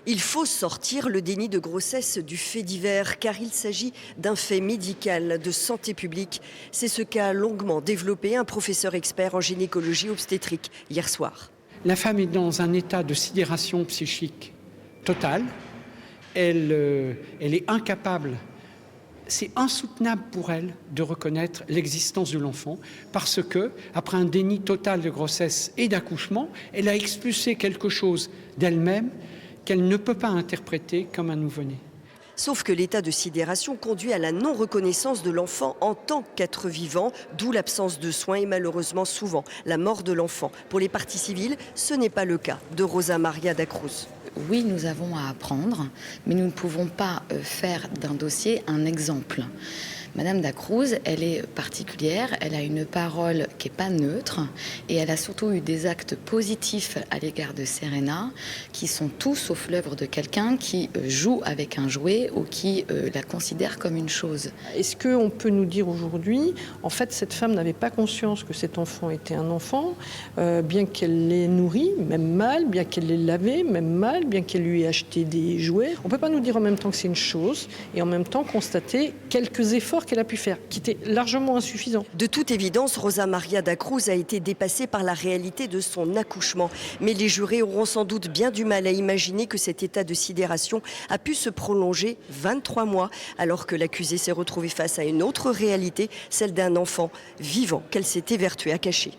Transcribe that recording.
Il faut sortir le déni de grossesse du fait divers car il s'agit d'un fait médical de santé publique. C'est ce qu'a longuement développé un professeur expert en gynécologie obstétrique hier soir. La femme est dans un état de sidération psychique totale. Elle est incapable, c'est insoutenable pour elle de reconnaître l'existence de l'enfant parce que, après un déni total de grossesse et d'accouchement, elle a expulsé quelque chose d'elle-même qu'elle ne peut pas interpréter comme un nouveau-né. Sauf que l'état de sidération conduit à la non-reconnaissance de l'enfant en tant qu'être vivant, d'où l'absence de soins et malheureusement souvent la mort de l'enfant. Pour les parties civiles, ce n'est pas le cas de Rosa Maria da Cruz. Oui, nous avons à apprendre, mais nous ne pouvons pas faire d'un dossier un exemple. Madame da Cruz, elle est particulière, elle a une parole qui n'est pas neutre et elle a surtout eu des actes positifs à l'égard de Serena qui sont tous sauf l'œuvre de quelqu'un qui joue avec un jouet ou qui la considère comme une chose. Est-ce qu'on peut nous dire aujourd'hui, en fait, cette femme n'avait pas conscience que cet enfant était un enfant, bien qu'elle l'ait nourri, même mal, bien qu'elle l'ait lavé, même mal, bien qu'elle lui ait acheté des jouets. On ne peut pas nous dire en même temps que c'est une chose et en même temps constater quelques efforts qu'elle a pu faire, qui étaient largement insuffisants. De toute évidence, Rosa Maria da Cruz a été dépassée par la réalité de son accouchement. Mais les jurés auront sans doute bien du mal à imaginer que cet état de sidération a pu se prolonger 23 mois, alors que l'accusée s'est retrouvée face à une autre réalité, celle d'un enfant vivant qu'elle s'est évertuée à cacher.